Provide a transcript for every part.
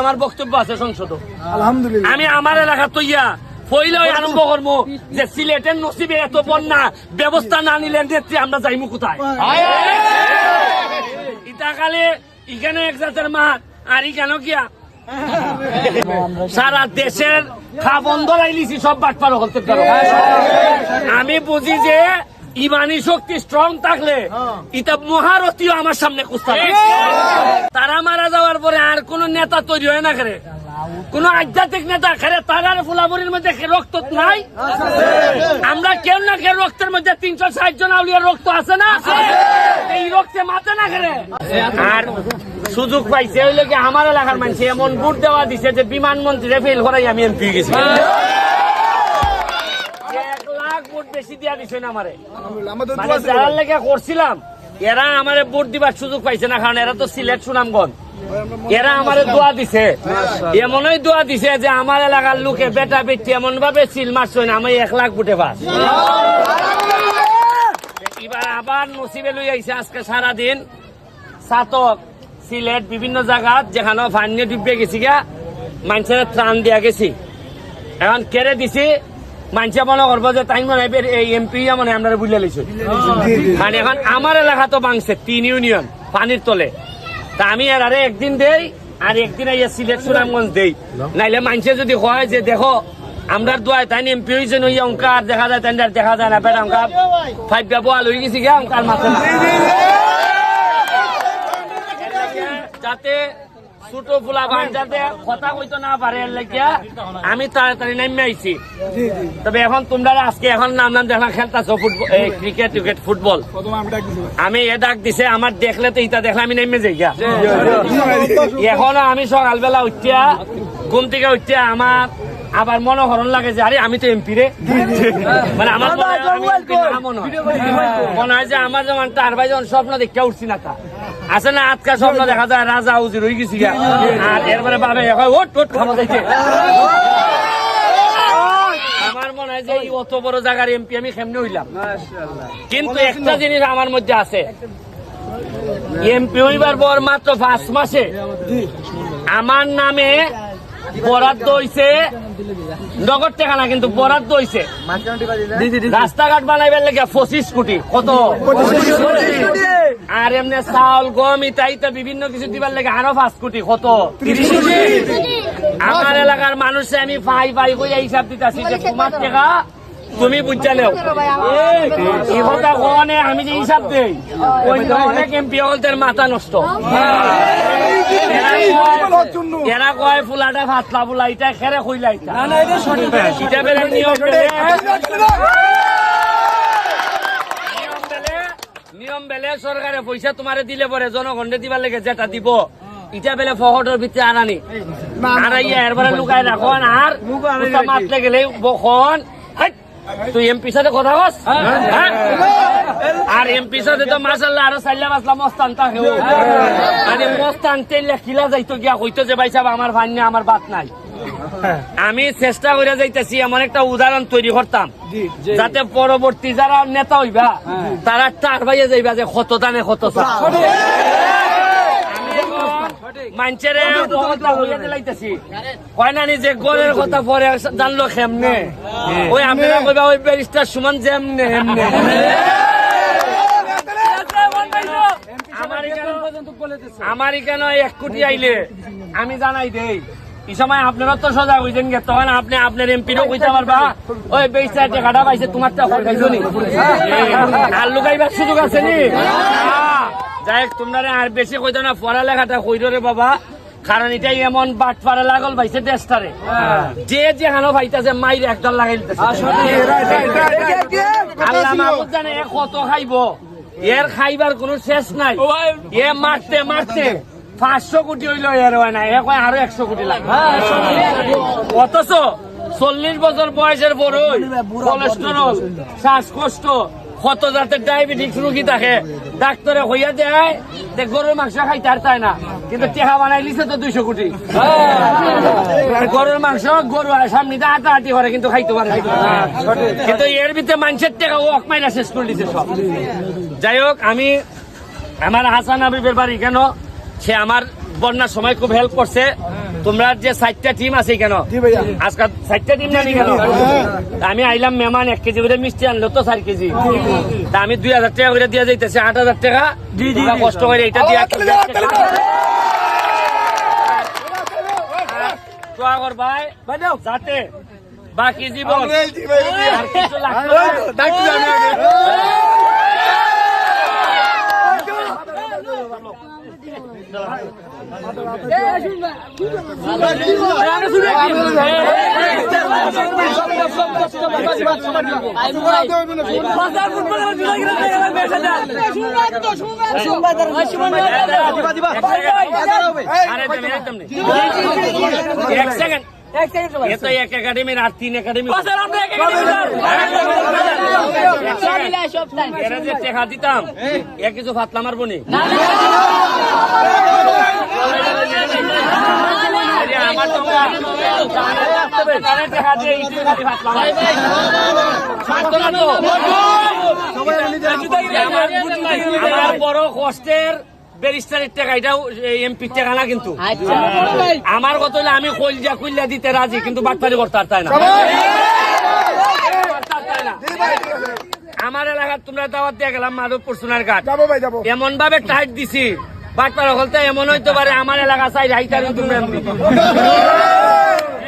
আমার বক্তব্য আছে সংসদ আলহামদুলিল্লাহ। আমি আমার এলাকা তৈয়া পইলেও আরম্ভ করবো যে সিলেটের নসিবে এত বন্যা ব্যবস্থা না নিলে নেত্রী আমরা যাইমু কোথায়? ইতাকালে এখানে এক জাতের মাঠ আর এখানে গিয়া সারা দেশের খা বন্ধ রাইলিছি সব বাটপার হতে পারো। আমি বুঝি যে ইমানি শক্তি স্ট্রং থাকলে এটা মহারথীও আমার সামনে কুস্তা। তারা মারা যাওয়ার পরে আর কোন নেতা তৈরি হয় না করে, কোন আধ্যাত্মিক নেতা খেলে তারার ফুলাবরির মধ্যে রক্ত নাই? আমরা কেউ না কেউ রক্তের মধ্যে 360 জন আউলিয়ার রক্ত আছে না? এই রক্তে মাথা না খেলে আর সুযোগ পাইছে হইলে কি আমার এলাকার মানুষ এমন ভোট দেওয়া দিছে যে বিমানমন্ত্রীরে ফেল করাই আমি এমপি গেছি। 1 লাখ ভোট বেশি দিয়া দিছে না আমারে, মানে যারার লেগে করছিলাম এরা আমারে ভোট দিবার সুযোগ পাইছে না, কারণ এরা তো সিলেট সুনামগঞ্জ। এরা আমারে দোয়া দিছে, এমনই দোয়া দিছে যে আমার এলাকার লোকে বেটা বেটি এমন ভাবে সিল মারছে না আমি 1 লাখ ভোটে পাস। এবার আবার নসিবে লই আইছে আজকে সারাদিন সাতক সিলেট বিভিন্ন জায়গা যেখানে ফাইনে ডুবে গেছি গা মানুষের ত্রাণ দিয়া গেছি। এখন কেড়ে দিছি মানুষে মনে করবো যে তাই মনে এই এমপি মানে আমরা বুঝলে লইছি। মানে এখন আমার এলাকা তো ভাঙছে 3 ইউনিয়ন পানির তলে, তা আমি এর আরে একদিন দেই আর একদিন সিলেট সুনামগঞ্জ দেই। নাইলে মানুষে যদি হয় যে দেখো আমরা দোয়ায় তাই এমপি হয়েছে নইয়া অঙ্কার দেখা যায় তাই দেখা যায় না, বেটা অঙ্কা 5 বোয়াল হয়ে গেছি গা অঙ্কার মাথা না। যাতে ছোট ফুলা ভাই যাতে কথা কইতো না পারে লাগিয়া আমি তাড়াতাড়ি নামে আইছি। তবে এখন তোমরা আজকে এখন নাম দেখা খেলতেছো ফুটবল, ক্রিকেট টিকেট ফুটবল। আমি এ ডাক দিছে আমার দেখলে তো ইটা দেখলে আমি নেমে যাই গা। এখনো আমি সকালবেলা উঠিয়া ঘুম থেকে উঠিয়া আমার আবার মনোহরণ লাগে যে আরে আমি তো এমপি রে, মানে আমার মনে হয় যে আমার যেমন তার ভাই যখন স্বপ্ন দেখে উঠছি না তা আছে না আজকাল স্বপ্ন দেখা যায় রাজা উজির হয়ে গেছি আর এরপরে বাবে ওট ওট খাওয়া যাইছে। আমার মনে হয় যে অত বড় জায়গার এমপি আমি কেমনে হইলাম। কিন্তু একটা জিনিস আমার মধ্যে আছে, এমপি হইবার পর মাত্র 5 মাসে আমার নামে বরাদ্দ হইছে নগদ টাকা না, কিন্তু বরাদ্দ হইছে রাস্তাঘাট বানাইবার লেগে 25 কোটি। কত? আর এমনি চাউল গম ইত্যাদি বিভিন্ন কিছু দিবার লেগে আরো 5 কোটি। কত? 30 কোটি। আমার এলাকার মানুষে আমি পাই কইয়া হিসাব দিতেছি যে তোমার টাকা তুমি বুঝালেও এই কথা কনে আমি যে হিসাব দেই অনেক এমপি হলদের মাথা নষ্ট। এরা কয় ফুলাটা ফাতলা ফুলা এটা খেরে কইলা এটা বেলে নিয়ম বেলে সরকারে পয়সা তোমারে দিলে পরে জনগণে দিবার লেগে যেটা দিব ইটা বেলে ফহটের ভিতরে আনানি আনাইয়া এরপরে লুকাই রাখন আর মাতলে গেলে বখন তুই এমপির সাথে কথা কস। আর এমপির সাথে তো মাসাল্লাহ আরো 4 5 মস্তান থাকে, মানে মস্তান তেলে খিলা যাইতো গিয়া কইতো যে ভাই সাহেব আমার ভাই না আমার বাত নাই। আমি চেষ্টা করে যাইতেছি এমন একটা উদাহরণ তৈরি করতাম যাতে পরবর্তী যারা নেতা হইবা তারা টার ভাইয়ে যাইবা যে কত দানে কত মানুষের কয় না যে গড়ের কথা পরে জানলো কেমনে ওই আমরা কইবা ওই ব্যারিস্টার সুমন যেমনে এমনে। আমার এখানে 1 কোটি আইলে আমি জানাই দেই এই সময় আপনারা তো সজাগ হইছেন গে, তখন আপনি আপনার এমপিরও কইতে পারবা ওই বেস্টার টাকাটা পাইছে তোমারটা খাইছো নি আর লুকাইবার সুযোগ আছে নি। যাই তোমরা আর বেশি কইতো না, পড়ালেখাটা কইরো রে বাবা, কারণ এটাই এমন বাট পারে লাগল ভাইছে দেশটারে যে যেখানে ভাইতাছে মাইরে একদল লাগাই দিতেছে। আল্লাহ মাহফুজ জানে এ কত খাইব, এর খাইবার কোন শেষ নাই। এ মারতে মারতে 500 কোটি হইল এর হয় না, এ কয় আরো 100 কোটি লাগবে। অথচ 40 বছর বয়সের বড়ই কোলেস্টেরল শ্বাসকষ্ট কত জাতের ডায়াবেটিস রোগী থাকে ডাক্তারে হইয়া দেয় যে গরুর মাংস খাইতে আর চায় না, কিন্তু টেকা বানাই লিছে তো 200 কোটি। গরুর মাংস গরু সামনে হাঁটাহাঁটি করে কিন্তু খাইতে পারে, কিন্তু এর ভিতরে মানুষের টেকা ও অকমাইরা শেষ করে দিছে সব। যাই হোক, আমি আমার হাসান হাবিবের বাড়ি কেন সে আমার বন্যার সময় খুব হেল্প করছে। তোমরা যে 4টা টিম আছে কেন আজকাল 4টা টিম জানি কেন আমি আইলাম মেহমান 1 কেজি করে মিষ্টি আনলো তো 4 কেজি তা আমি 2000 টাকা করে দিয়ে যাইতেছি 8000 টাকা কষ্ট করে এটা দিয়ে ভাই যাতে বাকি জীবন আর কিছু এক একাডেমির আর 3 একাডেমি যে টেকা দিতাম কিছু ফাতলা মারবো নি আমার বড় কষ্টের ব্যারিস্টারের টাকা এটাও এমপির টাকা না কিন্তু আমার কথা হলে আমি কইলজা কইলা দিতে রাজি কিন্তু বাটপারি করতে আর তাই না আমার এলাকার তোমরা দাওয়াত দিয়ে গেলাম মাধবপুর সোনার ঘাট এমন ভাবে টাইট দিছি বাটপার হলতে এমন হইতে পারে আমার এলাকা চাই রাইতার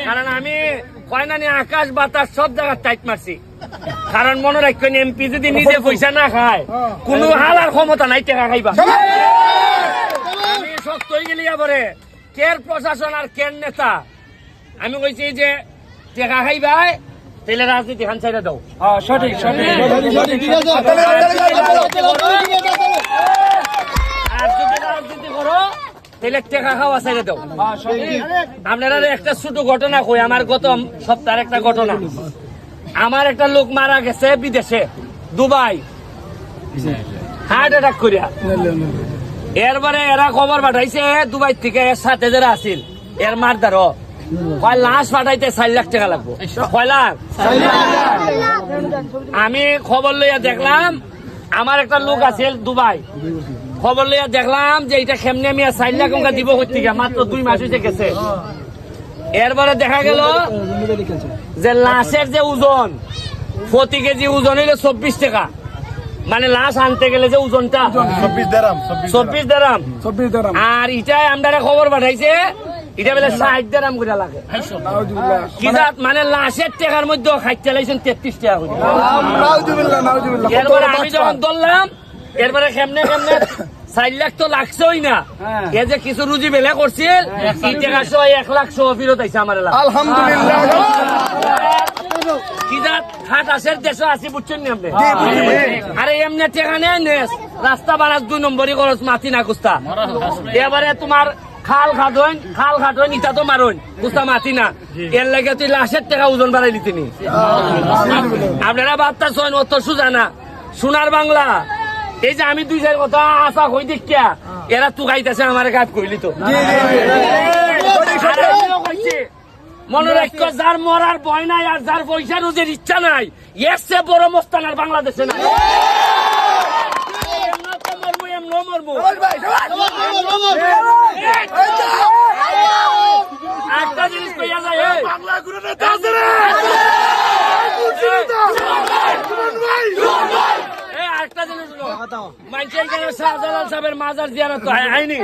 কারণ আমি কয়নানি আকাশ বাতাস সব জায়গায় টাইট মারছি কারণ মনে রাখবেন এমপি যদি নিজে পয়সা না খায় কোন হালার ক্ষমতা নাই টাকা খাইবা আমি শক্ত হয়ে গেলি পরে কের প্রশাসন আর কের নেতা আমি কইছি যে টাকা খাইবাই তাহলে রাজনীতি খান চাইলে দাও সঠিক আর যদি রাজনীতি করো তাহলে টাকা খাওয়া চাইলে দাও আপনারা একটা ছোট ঘটনা কই আমার গত সপ্তাহের একটা ঘটনা আমার একটা লোক মারা গেছে বিদেশে দুবাই হার্ট অ্যাটাক করিয়া এরপরে এরা খবর পাঠাইছে দুবাই থেকে এর সাথে যারা আসিল এর মারদারও কয় লাশ পাঠাইতে 4 লাখ টাকা লাগবো কয় লাখ আমি খবর লইয়া দেখলাম আমার একটা লোক আছে দুবাই খবর লইয়া দেখলাম যে এটা কেমনে আমি 4 লাখ টাকা দিব করতে মাত্র 2 মাস হয়েছে গেছে এরপরে দেখা গেল যে লাশের যে ওজন প্রতি কেজি ওজন হইলে 24 টাকা মানে লাশ আনতে গেলে যে ওজনটা 24 দেরাম আর এটাই আমরা খবর পাঠাইছে এটা বেলা 60 দেরাম করে লাগে কি জাত মানে লাশের টাকার মধ্যে খাইতে লাইছেন 33 টাকা করে এরপরে আমি যখন ধরলাম এরপরে কেমনে 4 লাখ তো লাগছেই না এ যে কিছু রুজি বেলা করছিল এই টাকা 1 লাখ ফিরত আইছে আমার এলাকা আলহামদুলিল্লাহ কি জাত হাট আসের দেশে আসি বুঝছেন নি আপনি আরে এমনি টাকা নেই নেস রাস্তা বাড়াস 2 নম্বরই খরচ মাটি না কুস্তা এবারে তোমার খাল খাটইন ইটা তো মারইন কুস্তা মাটি না এর লাগে তুই লাশের টাকা ওজন বাড়াই দিতে নি আপনারা বার্তা শোন অত সুজা না সোনার বাংলা এই যে আমি 2-4 কথা আশা হই দেখিয়া এরা তুগাইতেছে আমার গাছ কইলি তো মনে রাখো যার মরার ভয় নাই আর যার পয়সা রোজের ইচ্ছা নাই এর চেয়ে বড় মস্তান আর বাংলাদেশে না একটা জিনিস কইয়া যায় একটা জিনিস মানুষের কেন শাহজালাল সাহেবের মাজার জিয়ারত আইনি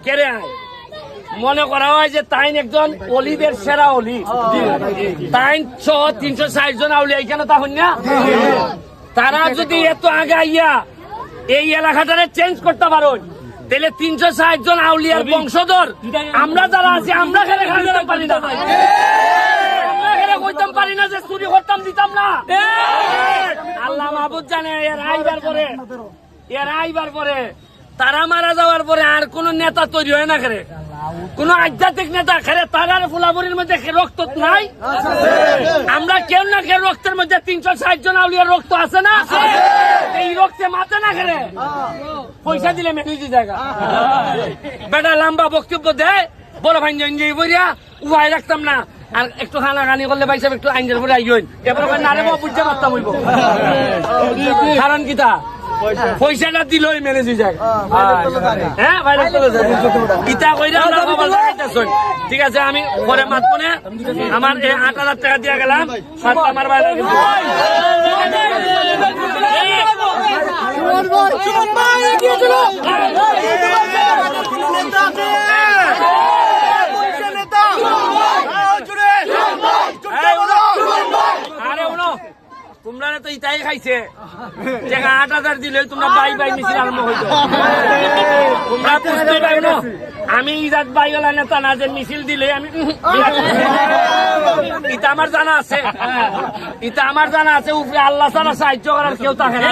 কেড়ে আয় মনে করা হয় যে তাইন একজন অলিদের সেরা অলি তাইন 360 জন আউলিয়া এখানে তখন না তারা যদি এত আগে আইয়া এই এলাকাটারে চেঞ্জ করতে পারো তাহলে 360 জন আউলিয়ার বংশধর আমরা যারা আছি আমরা খেলে খাইতে পারি না কইতাম পারি না যে চুরি করতাম দিতাম না আল্লাহ মাহবুব জানে এর আইবার পরে তারা মারা যাওয়ার পরে আর কোন নেতা তৈরি হয় না করে কোন আধ্যাত্মিক নেতা খেলে তারার ফুলাবুরির মধ্যে রক্ত নাই আমরা কেউ না কেউ রক্তের মধ্যে 360 জন আউলিয়ার রক্ত আছে না এই রক্তে মাথা না খেলে পয়সা দিলে মেটুজি জায়গা বেটা লম্বা বক্তব্য দেয় বড় ভাই বইয়া উহাই রাখতাম না আর একটু খানাখানি করলে ভাই সাহেব একটু আইনের পরে আইন এবার না রে বুঝতে পারতাম হইব কারণ কিতা পয়সাটা দিলই ম্যানেজ হয়ে যায় হ্যাঁ ভাইরাল চলে যায় ইটা কইরা আমরা খবর লাগাইতেছুন ঠিক আছে আমি পরে মাতবো না আমার 8,000 টাকা দিয়ে গেলাম সাত আমার ভাইরাল কিন্তু তোমরা তো ইটাই খাইছে যে 8,000 দিলে তোমরা বাই বাই মিছিল আরম্ভ হইতো তোমরা বুঝতে পারো না আমি ইজাত বাইওয়ালা নেতা না যে মিছিল দিলে আমি এটা আমার জানা আছে উপরে আল্লাহ ছাড়া সাহায্য করার কেউ থাকে না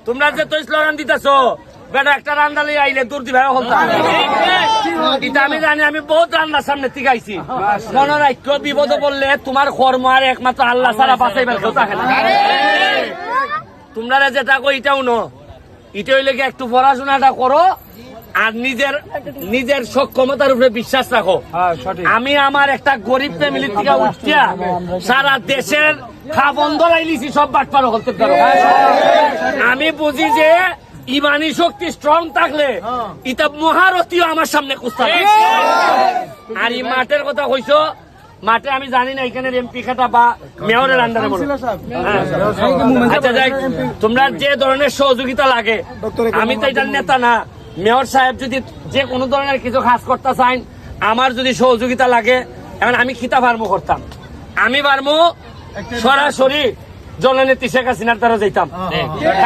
তোমরা যে তো স্লোগান দিতেছো বেটা একটা রান্দালে আইলে দূর দিভাবে হলতা এটা আমি জানি আমি বহুত রান্নার সামনে তিকাইছি মনে রাখো বিপদ বললে তোমার কর্ম আর একমাত্র আল্লাহ ছাড়া বাঁচাইবার কেউ থাকে না তোমরা যেটা কো এটাও ন এটা হইলে একটু পড়াশোনাটা করো আর নিজের সক্ষমতার উপরে বিশ্বাস রাখো আমি আমার একটা গরিব ফ্যামিলি থেকে উঠিয়া সারা দেশের খাবন্ধ লাইলিছি সব বাটপার হতে পারো আমি বুঝি যে ইমানি শক্তি স্ট্রং থাকলে এটা মহারথীও আমার সামনে কুস্তা আর এই মাঠের কথা কইছো মাঠে আমি জানি না এখানে এমপি খাতা বা মেয়রের আন্ডারে আচ্ছা যাই তোমরা যে ধরনের সহযোগিতা লাগে আমি তো এটার নেতা না মেয়র সাহেব যদি যে কোনো ধরনের কিছু কাজ করতে চান আমার যদি সহযোগিতা লাগে এখন আমি খিতা ফার্মো করতাম আমি ফার্মো সরাসরি জননেত্রী শেখ হাসিনার দ্বারা যাইতাম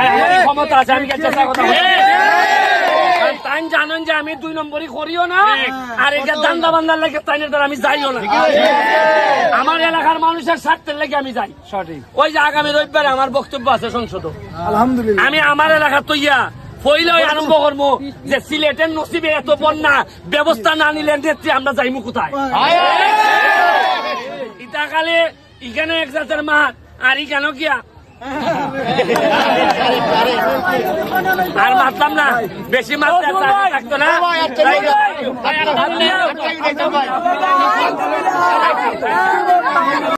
আমার ক্ষমতা আছে আমি চেষ্টা কথা তাই জানেন যে আমি 2 নম্বরই করিও না আর এটা দান্দা বান্দার লাগে তাইনের দ্বারা আমি যাইও না আমার এলাকার মানুষের স্বার্থের লাগে আমি যাই সঠিক ওই যে আগামী রবিবারে আমার বক্তব্য আছে সংসদ আলহামদুলিল্লাহ আমি আমার এলাকা তৈয়া পইলেই আরম্ভ করবো যে সিলেটের নসিবে এত বন্যা ব্যবস্থা না নিলে নেত্রী আমরা যাইমু কোথায় ইটা কালে এখানে এক জাতের মাঠ আর কেন কিয়া আর মারতাম না বেশি মারতে থাকতো না